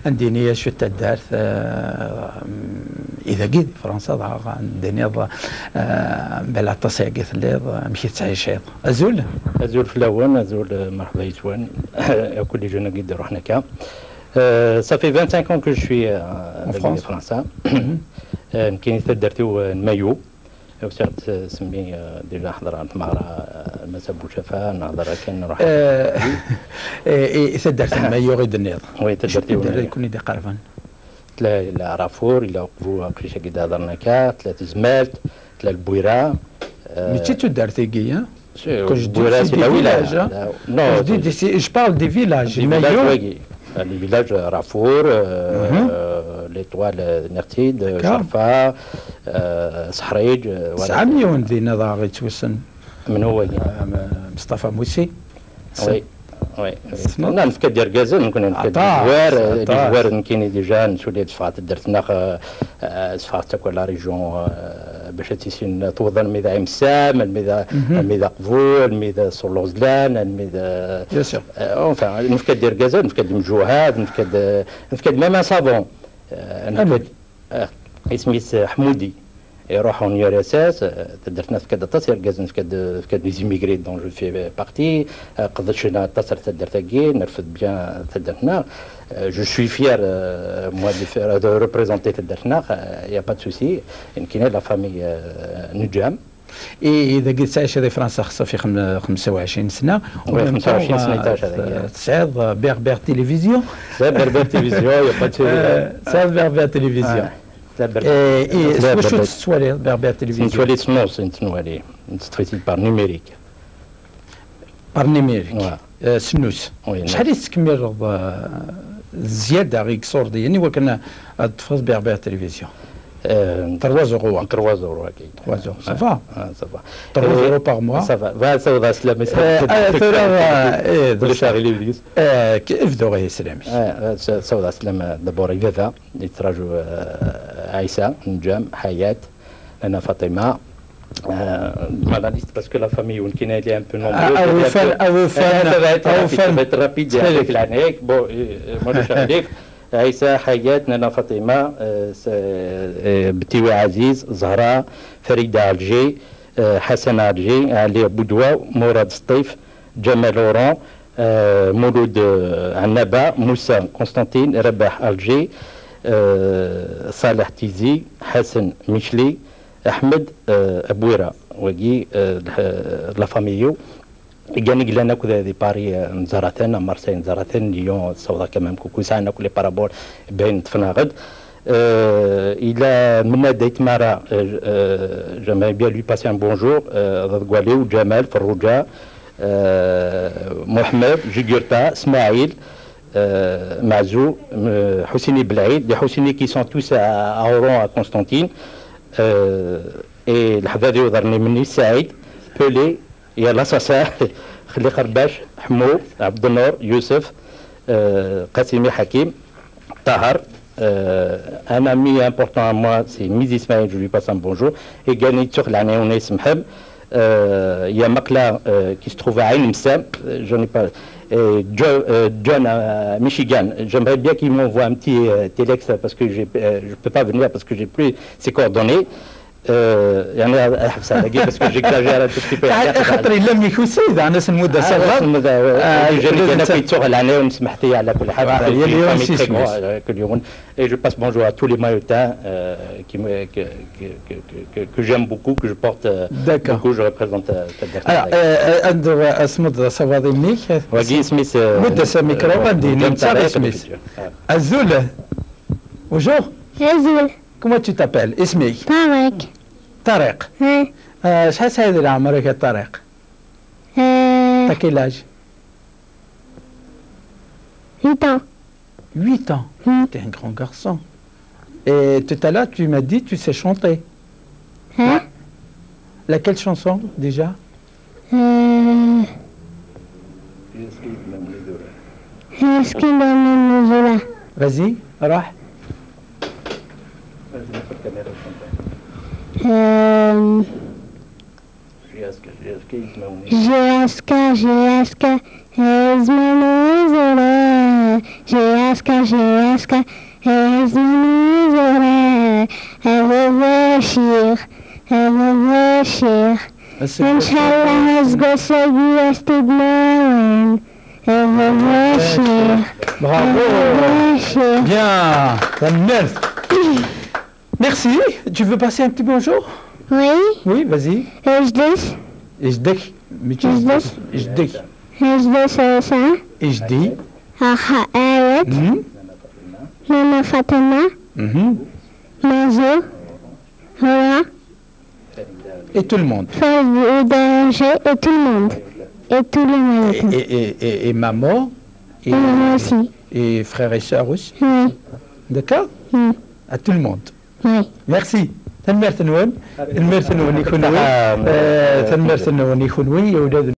عندي شو تدارت اذا جيت فرنسا عندي بلا تصيقي الليل مشيت تعيش ازول في الاول ازول مرحبا يتوان كل جونا قد رحنا كا ça fait 25 ans que je suis en France. يمكن درتو المايو وصرت سمي ديجا حضر عند مغرى المسا بوشافا نهضر كان نروح درت المايو غير النيض وي تدرتي يكون يدي قرفان تلا رافور الى وقفوا قريشه قد هضرنا كا تلا زمالت تلا البويره ماشي تدرتي كيا Quand je dis des villages, non, je parle des villages. Les villages Rafour, l'étoile Nertid, Jarfa, Sahrej. سامي وندي نضاغي توسن. من هو؟ مصطفى موسي. وي. وي. أنا نفكر ديال غازل نكون نفكر الجوار كاين ديجا نسولي صفات درتنا صفات تاكل لا ريجون باش تيسين توضن ميدا امسام الميدا قبول الميدا سولوزلان الميدا بيان سور اونفان نفكر ديال غازل نفكر مجوهات نفكر ميم سافون اسميت حمودي يروحوا نيور اساس درتنا في كذا تصير غازل في كذا لي زيميغري دون جو في بارتي قضيت لنا تصير درتها كي نرفد بيان درتنا je suis fier moi de représenter درتنا il y a pas de souci يمكن la famille نجام اذا قلت تعيش في فرنسا خاصها في 25 سنه و 25 سنه تسعد بيربير تلفزيون بيربير تلفزيون يا با تسعد بيربير تلفزيون واش تسوالي بيربير تلفزيون نتوالي سنوس نتوالي نستفيد بار نيميريك سنوس شحال يستكمل زياده غير كسور ديالي وكان تفرز بيربير تلفزيون 3 euros. 3 euros, ok. 3 euros, ça va. Ça va. 3 euros par mois. Ça va. Ça va, c'est la messe. كيف دوغي يسلمش. ça va, c'est la d'abord إذا يتراجعوا عيسى نجام حياة أنا فاطمة la liste parce que la famille où elle est un peu nombreuse. Ça va être rapide avec l'année. Bon, moi je suis allé. عيسى حياة نانا فاطمة بتيوي عزيز زهراء فريدة علجي حسن علجي علي بودوا مراد سطيف جمال اوران مولود عنابة موسى قسطنطين رباح علجي صالح تيزي حسن ميشلي احمد ابويرة وكي لا فاميو جاني قلنا كذا دي باري نزارتنا مارسيل نزارتنا ليون سودا كمان كوكو سانا كل بارابول بين تفناغد إلى من ديت مرة j'aimerais bien lui passer un bonjour ضد غوالي وجمال فروجة محمد جيجرتا اسماعيل معزو حسيني بلعيد les حسيني qui sont tous à Oran à Constantine et الحذاذي وضرني مني سعيد بولي يا لاصاصا خلي خرباش حمو عبد النور يوسف قاسمي حكيم طاهر un ami important à moi c'est Mizi Ismaël, je lui passe un bonjour et Gani Tchokhlani Ounis Mheb il y a Makla qui se trouve à Ain Msam j'en ai pas John à Michigan j'aimerais bien qu'il m'envoie un petit téléx parce que je peux pas venir parce que j'ai plus ses coordonnées يعني احبس على بس كو جيكزاجير خاطري لم يكن سيد انا المده صغر انا في تسوق العنايه ونسمحتي على كل حال كل يوم et je passe bonjour à tous les maillotins que j'aime beaucoup que je porte beaucoup je représente عندو اسمد صوادي ميك وجي سميث مده سميك راه غادي نتسابق سميث الزول وجو Azul. Comment tu t'appelles اسمك طارق. طارق شحال سايد عمرك يا طارق T'as quel âge 8 ans. 8 ans T'es un grand garçon et tout à l'heure tu m'as dit tu sais chanter laquelle chanson déjà vas-y راح Jiaska, Jiaska, Esmanozola. جياسكا جياسكا هزمني زرع هذا الشيخ هذا الشيخ إن شاء الله هزقو سيدي استدناوين هذا الشيخ هذا الشيخ. Bien, merci. Merci. Tu veux passer un petit bonjour? Oui. Oui, vas-y. اجلس اجدك. اجلس. اجدك. اجلس ساعة اجدي. أخا آيات ماما فاطمة مازو هو Et tout le monde. Danger et tout le monde. Et tout le monde. Et maman. Et maman aussi. Et frères et sœurs aussi. Oui. D'accord? À tout le monde. Oui. Merci. تنمر تنون يكون وي تنمر تنون يكون وي يا ولاد